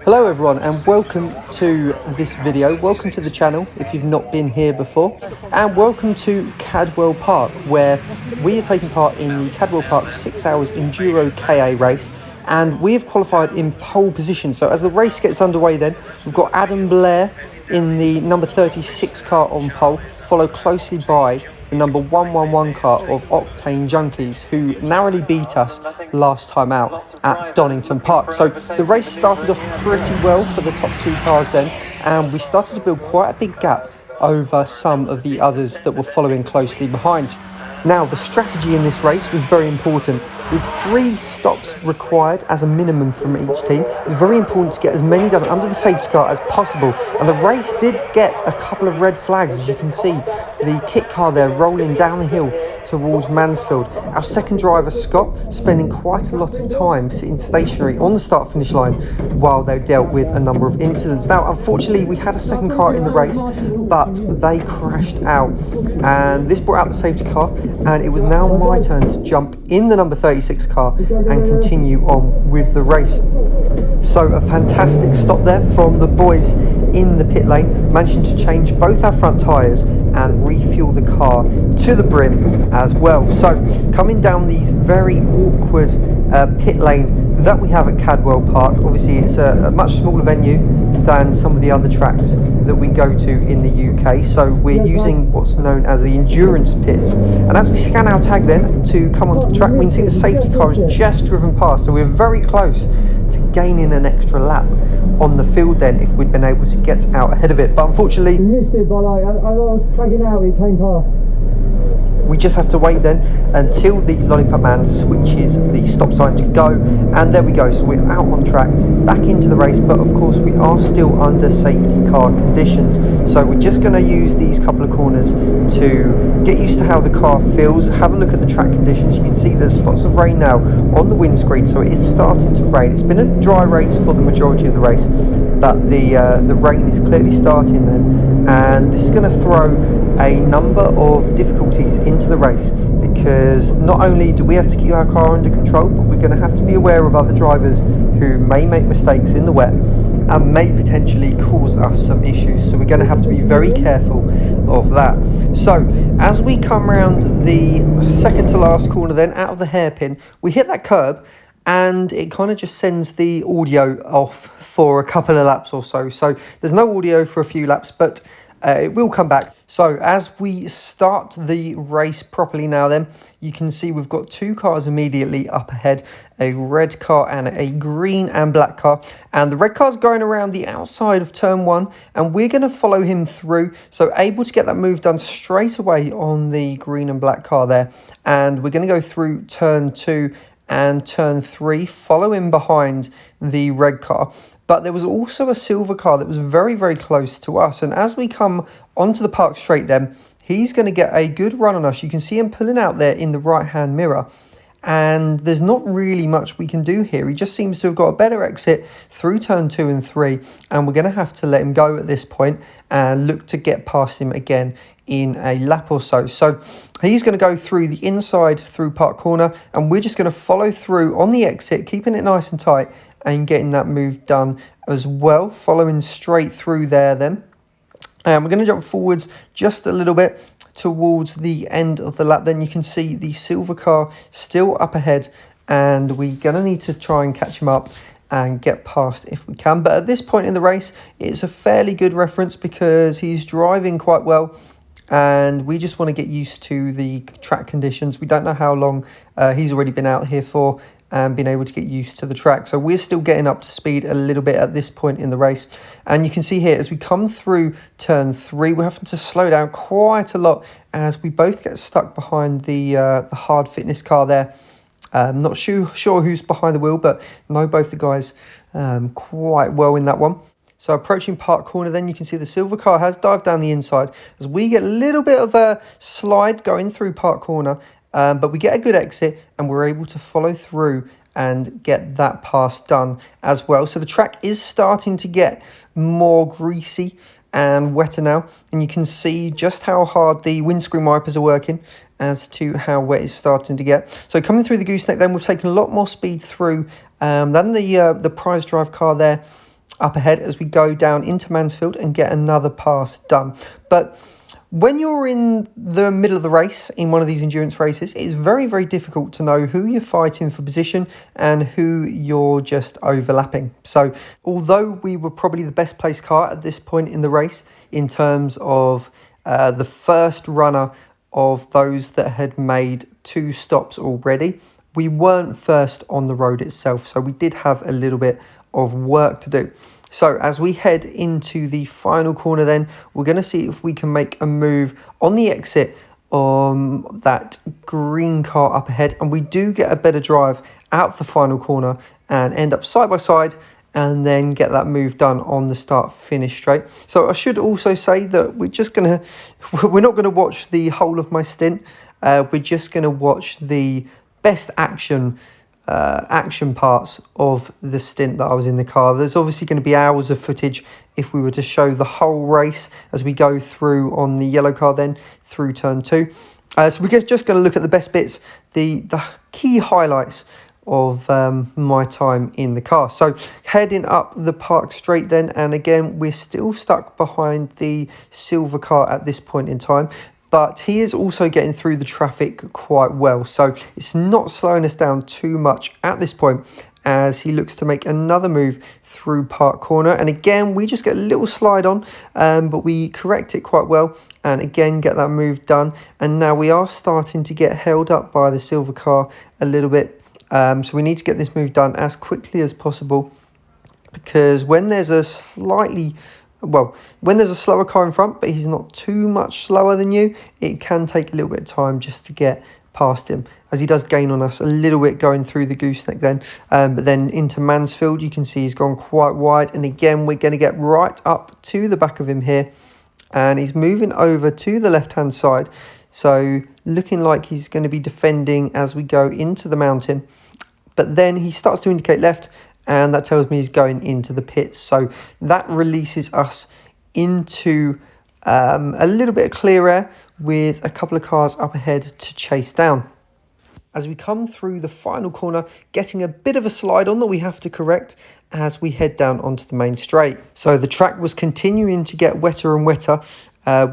Hello everyone and welcome to this video, welcome to the channel if you've not been here before, and welcome to Cadwell Park where we are taking part in the Cadwell Park 6 hours EnduroKA race, and we have qualified in pole position. So as the race gets underway then, we've got Adam Blair in the number 36 car on pole, followed closely by the number 111 car of Octane Junkies, who narrowly beat us last time out at Donington Park. So the race started off pretty well for the top two cars then, and we started to build quite a big gap over some of the others that were following closely behind. Now, the strategy in this race was very important. With 3 stops required as a minimum from each team, it was very important to get as many done under the safety car as possible. And the race did get a couple of red flags, as you can see the kit car there rolling down the hill towards Mansfield. Our second driver, Scott, spending quite a lot of time sitting stationary on the start-finish line while they dealt with a number of incidents. Now, unfortunately, we had a second car in the race, but they crashed out. And this brought out the safety car, and it was now my turn to jump in the number 36 car and continue on with the race. So a fantastic stop there from the boys in the pit lane, managing to change both our front tyres and refuel the car to the brim as well. So coming down these very awkward pit lane that we have at Cadwell Park, obviously it's a much smaller venue than some of the other tracks that we go to in the UK, so we're using what's known as the endurance pits. And as we scan our tag then to come onto the track, we can see the safety car has just driven past, so we're very close to gaining an extra lap on the field then if we'd been able to get out ahead of it. But unfortunately, we missed it by like, as I was tagging out, it came past. We just have to wait then until the lollipop man switches the stop sign to go, and there we go. So we're out on track, back into the race, but of course we are still under safety car conditions. So we're just going to use these couple of corners to get used to how the car feels, have a look at the track conditions. You can see there's spots of rain now on the windscreen, so it is starting to rain. It's been a dry race for the majority of the race, but the rain is clearly starting then, and this is going to throw a number of difficulties into the race, because not only do we have to keep our car under control, but we're going to have to be aware of other drivers who may make mistakes in the wet and may potentially cause us some issues. So we're going to have to be very careful of that. So as we come around the second to last corner then, out of the hairpin, we hit that curb, and it kind of just sends the audio off for a couple of laps or so. So there's no audio for a few laps, but it will come back. So as we start the race properly now then, you can see we've got 2 cars immediately up ahead, a red car and a green and black car. And the red car's going around the outside of turn 1, and we're going to follow him through. So able to get that move done straight away on the green and black car there. And we're going to go through turn 2 and turn 3, following behind the red car. But there was also a silver car that was very, very close to us. And as we come onto the park straight then, he's going to get a good run on us. You can see him pulling out there in the right-hand mirror. And there's not really much we can do here. He just seems to have got a better exit through turn 2 and 3. And we're going to have to let him go at this point and look to get past him again in a lap or so. So he's going to go through the inside through Park Corner, and we're just going to follow through on the exit, keeping it nice and tight and getting that move done as well, following straight through there then. And we're going to jump forwards just a little bit towards the end of the lap. Then you can see the silver car still up ahead, and we're going to need to try and catch him up and get past if we can. But at this point in the race, it's a fairly good reference because he's driving quite well, and we just want to get used to the track conditions. We don't know how long he's already been out here for and been able to get used to the track. So we're still getting up to speed a little bit at this point in the race. And you can see here, as we come through turn 3, we're having to slow down quite a lot as we both get stuck behind the hard fitness car there. Not sure who's behind the wheel, but know both the guys quite well in that one. So approaching Park Corner then, you can see the silver car has dived down the inside as we get a little bit of a slide going through Park Corner. But we get a good exit, and we're able to follow through and get that pass done as well. So the track is starting to get more greasy and wetter now, and you can see just how hard the windscreen wipers are working as to how wet it's starting to get. So coming through the gooseneck then, we've taken a lot more speed through than the prize drive car there. up ahead as we go down into Mansfield and get another pass done. But when you're in the middle of the race in one of these endurance races, it's very, very difficult to know who you're fighting for position and who you're just overlapping. So although we were probably the best placed car at this point in the race in terms of the first runner of those that had made 2 stops already, we weren't first on the road itself. So we did have a little bit of work to do. So as we head into the final corner then, we're going to see if we can make a move on the exit on that green car up ahead. And we do get a better drive out the final corner and end up side by side and then get that move done on the start finish straight. So I should also say that we're not going to watch the whole of my stint. We're just going to watch the best action parts of the stint that I was in the car. There's obviously going to be hours of footage if we were to show the whole race as we go through on the yellow car then through turn 2. So we're just going to look at the best bits, the key highlights of my time in the car. So heading up the Park straight then, and again we're still stuck behind the silver car at this point in time, but he is also getting through the traffic quite well, so it's not slowing us down too much at this point as he looks to make another move through Park Corner. And again we just get a little slide on, but we correct it quite well and again get that move done. And now we are starting to get held up by the silver car a little bit, so we need to get this move done as quickly as possible, because when there's a slower car in front, but he's not too much slower than you, it can take a little bit of time just to get past him, as he does gain on us a little bit going through the gooseneck then. But then into Mansfield, you can see he's gone quite wide. And again, we're going to get right up to the back of him here. And he's moving over to the left-hand side. So looking like he's going to be defending as we go into the mountain. But then he starts to indicate left, and that tells me he's going into the pits. So that releases us into a little bit of clear air with a couple of cars up ahead to chase down. As we come through the final corner, getting a bit of a slide on that we have to correct as we head down onto the main straight. So the track was continuing to get wetter and wetter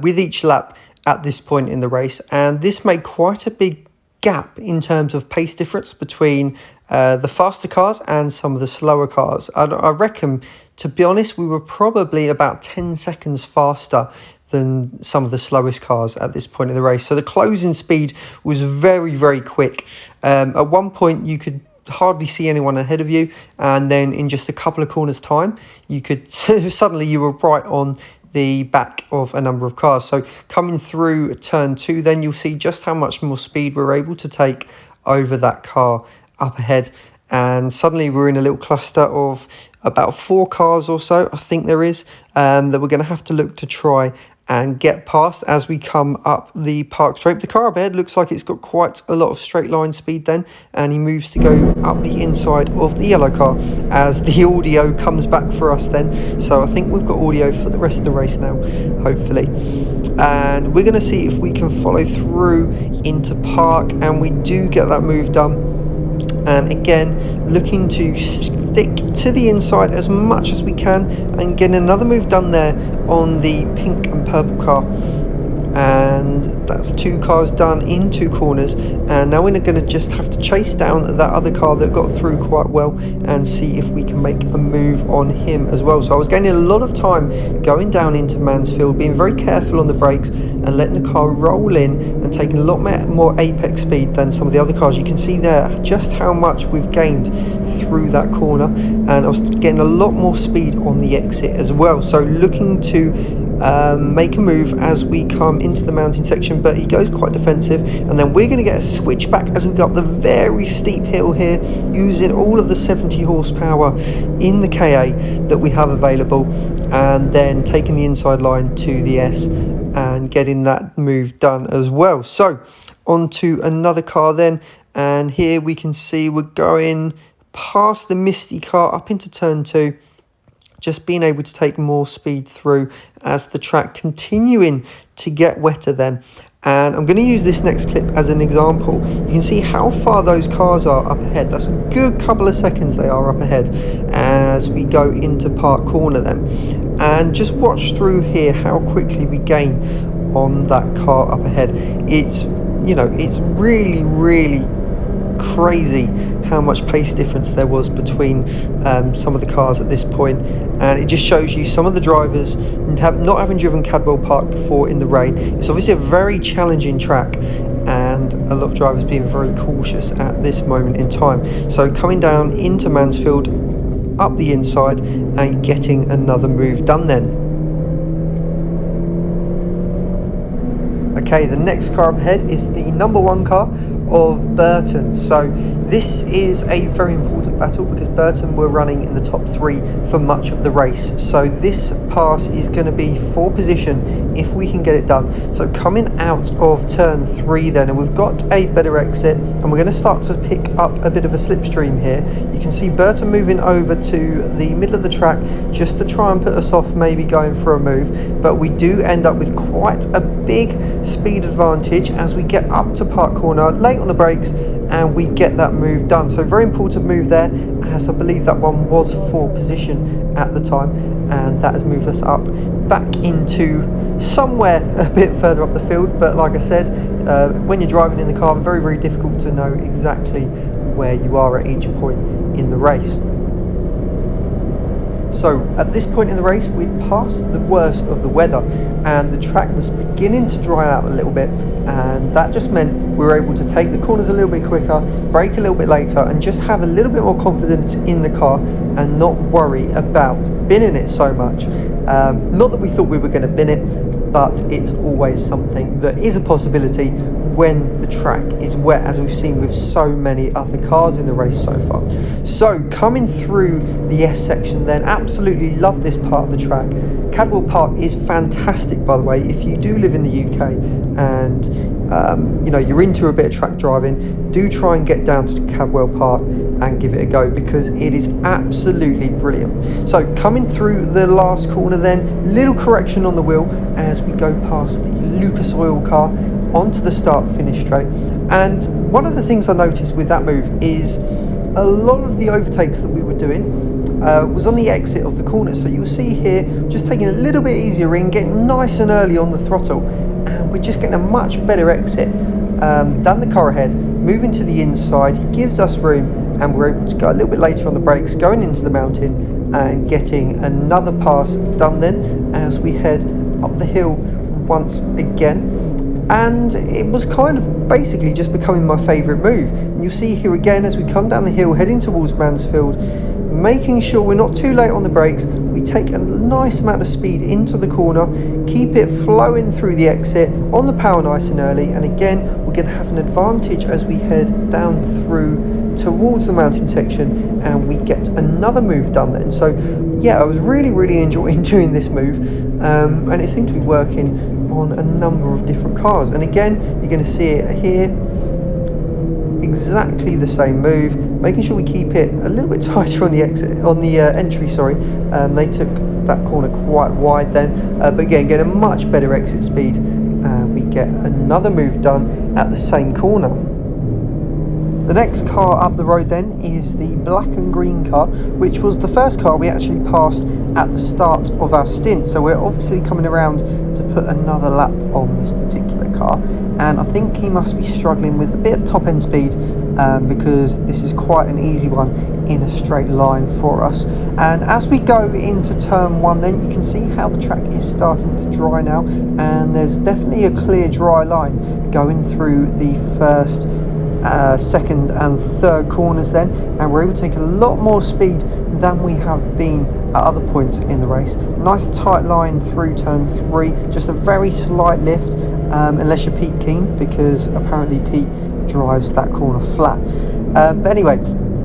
with each lap at this point in the race, and this made quite a big gap in terms of pace difference between the faster cars and some of the slower cars. I reckon, to be honest, we were probably about 10 seconds faster than some of the slowest cars at this point in the race. So the closing speed was very, very quick. At one point you could hardly see anyone ahead of you, and then in just a couple of corners time you could suddenly you were right on the back of a number of cars. So coming through turn 2 then, you'll see just how much more speed we're able to take over that car up ahead, and suddenly we're in a little cluster of about 4 cars or so, I think there is, that we're going to have to look to try and get past as we come up the Park straight. The car up ahead looks like it's got quite a lot of straight line speed then, and he moves to go up the inside of the yellow car as the audio comes back for us then. So I think we've got audio for the rest of the race now, hopefully. And we're going to see if we can follow through into Park, and we do get that move done. And again, looking to stick to the inside as much as we can and get another move done there on the pink and purple car. And that's 2 cars done in 2 corners, and now we're going to just have to chase down that other car that got through quite well and see if we can make a move on him as well. So I was gaining a lot of time going down into Mansfield, being very careful on the brakes and letting the car roll in and taking a lot more apex speed than some of the other cars. You can see there just how much we've gained through that corner, and I was getting a lot more speed on the exit as well. So looking to make a move as we come into the mountain section, but he goes quite defensive, and then we're going to get a switch back as we go up the very steep hill here, using all of the 70 horsepower in the KA that we have available, and then taking the inside line to the S and getting that move done as well. So on to another car then, and here we can see we're going past the Misty car up into turn 2, just being able to take more speed through as the track continuing to get wetter then. And I'm going to use this next clip as an example. You can see how far those cars are up ahead. That's a good couple of seconds they are up ahead as we go into Park Corner then. And just watch through here how quickly we gain on that car up ahead. It's, you know, it's really, really crazy how much pace difference there was between some of the cars at this point, and it just shows you some of the drivers not having driven Cadwell Park before in the rain. It's obviously a very challenging track and a lot of drivers being very cautious at this moment in time. So coming down into Mansfield, up the inside and getting another move done then. Okay, the next car up ahead is the number 1 car of Burton. So this is a very important battle because Burton were running in the top 3 for much of the race. So this pass is going to be for position if we can get it done. So coming out of turn 3 then, and we've got a better exit, and we're going to start to pick up a bit of a slipstream here. You can see Burton moving over to the middle of the track just to try and put us off maybe going for a move, but we do end up with quite a big speed advantage as we get up to Park Corner, late on the brakes, and we get that move done. So very important move there, as I believe that one was for position at the time, and that has moved us up back into somewhere a bit further up the field. But like I said, when you're driving in the car, very, very difficult to know exactly where you are at each point in the race. So at this point in the race, we'd passed the worst of the weather and the track was beginning to dry out a little bit, and that just meant we were able to take the corners a little bit quicker, brake a little bit later, and just have a little bit more confidence in the car and not worry about binning it so much. Not that we thought we were going to bin it, but it's always something that is a possibility when the track is wet, as we've seen with so many other cars in the race so far. So coming through the S section then, absolutely love this part of the track. Cadwell Park is fantastic, by the way. If you do live in the UK and you know, you're into a bit of track driving, do try and get down to Cadwell Park and give it a go, because it is absolutely brilliant. So coming through the last corner then, little correction on the wheel as we go past the Lucas Oil car onto the start finish straight. And one of the things I noticed with that move is a lot of the overtakes that we were doing was on the exit of the corner. So you'll see here, just taking a little bit easier in, getting nice and early on the throttle, and we're just getting a much better exit than the car ahead, moving to the inside. He gives us room, and we're able to go a little bit later on the brakes, going into the mountain and getting another pass done then as we head up the hill once again. And it was kind of basically just becoming my favourite move. And you'll see here again as we come down the hill heading towards Mansfield, making sure we're not too late on the brakes. We take a nice amount of speed into the corner, keep it flowing through the exit on the power nice and early, and again we're going to have an advantage as we head down through towards the mountain section and we get another move done then. So yeah, I was really enjoying doing this move, and it seemed to be working on a number of different cars. And again, you're going to see it here, exactly the same move, making sure we keep it a little bit tighter on the exit, on the entry, sorry. They took that corner quite wide then, but again, get a much better exit speed. We get another move done at the same corner. The next car up the road then is the black and green car, which was the first car we actually passed at the start of our stint. So we're obviously coming around to put another lap on this particular car, and I think he must be struggling with a bit of top end speed, because this is quite an easy one in a straight line for us. And as we go into turn 1 then, you can see how the track is starting to dry now, and there's definitely a clear dry line going through the first, second and third corners then, and we're able to take a lot more speed than we have been at other points in the race. Nice tight line through turn 3, just a very slight lift, unless you're Pete Keane, because apparently Pete drives that corner flat. But anyway,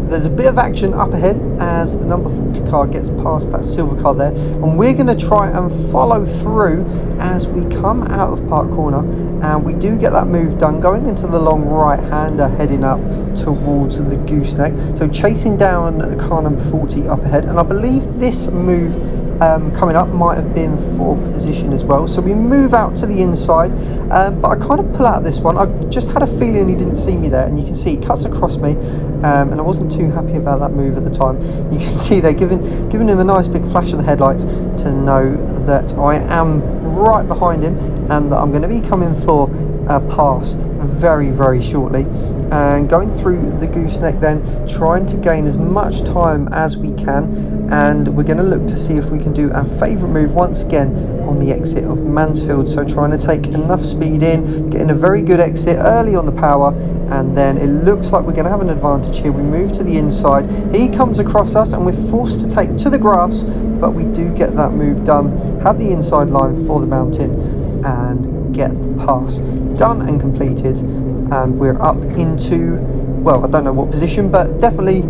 there's a bit of action up ahead as the number 40 car gets past that silver car there, and we're going to try and follow through as we come out of Park Corner, and we do get that move done going into the long right hander heading up towards the gooseneck. So chasing down car number 40 up ahead, and I believe this move coming up might have been for position as well. So we move out to the inside, but I kind of pull out this one. I just had a feeling he didn't see me there, and you can see he cuts across me, and I wasn't too happy about that move at the time. You can see they're giving him a nice big flash of the headlights to know that I am right behind him and that I'm going to be coming for a pass very, very shortly, and going through the gooseneck, then trying to gain as much time as we can, and we're going to look to see if we can do our favourite move once again on the exit of Mansfield. So trying to take enough speed in, getting a very good exit early on the power, and then it looks like we're going to have an advantage here. We move to the inside, he comes across us and we're forced to take to the grass, but we do get that move done, have the inside line for the mountain and get the pass done and completed, and we're up into, well, I don't know what position, but definitely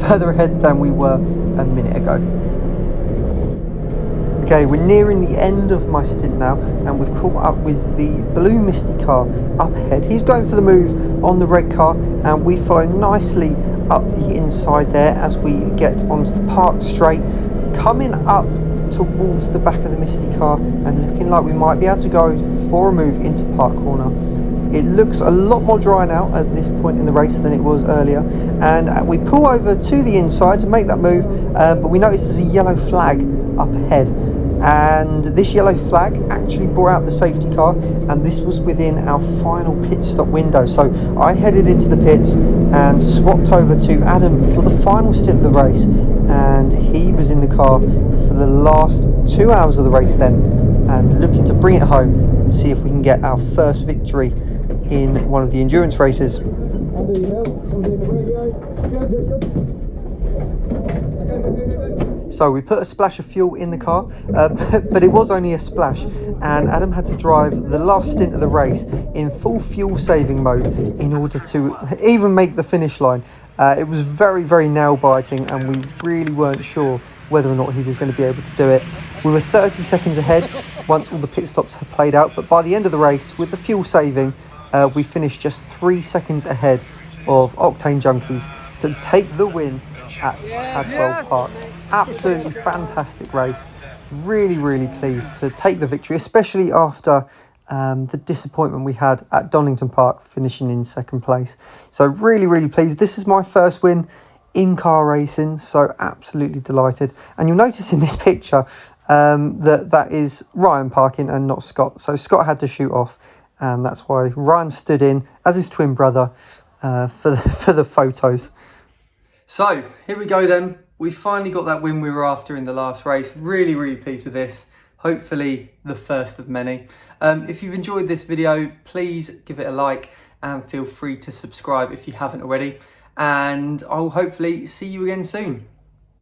further ahead than we were a minute ago. Okay, we're nearing the end of my stint now, and we've caught up with the blue Misty car up ahead. He's going for the move on the red car, and we follow nicely up the inside there as we get onto the park straight, coming up towards the back of the Misty car and looking like we might be able to go for a move into park corner. It looks a lot more dry now at this point in the race than it was earlier, and we pull over to the inside to make that move, but we notice there's a yellow flag up ahead, and this yellow flag actually brought out the safety car, and this was within our final pit stop window. So I headed into the pits and swapped over to Adam for the final stint of the race, and he was in the car for the last 2 hours of the race then, and looking to bring it home and see if we can get our first victory in one of the endurance races. So we put a splash of fuel in the car, but it was only a splash, and Adam had to drive the last stint of the race in full fuel saving mode in order to even make the finish line. It was very, very nail biting, and we really weren't sure whether or not he was going to be able to do it. We were 30 seconds ahead once all the pit stops had played out, but by the end of the race, with the fuel saving, we finished just 3 seconds ahead of Octane Junkies to take the win at Cadwell Park. Absolutely fantastic race. Really, really pleased to take the victory, especially after the disappointment we had at Donington Park, finishing in second place. So really, really pleased. This is my first win in car racing, so absolutely delighted. And you'll notice in this picture that is Ryan Parkin and not Scott. So Scott had to shoot off, and that's why Ryan stood in as his twin brother for the photos. So here we go then. We finally got that win we were after in the last race. Really, really pleased with this. Hopefully the first of many. If you've enjoyed this video, please give it a like and feel free to subscribe if you haven't already. And I'll hopefully see you again soon.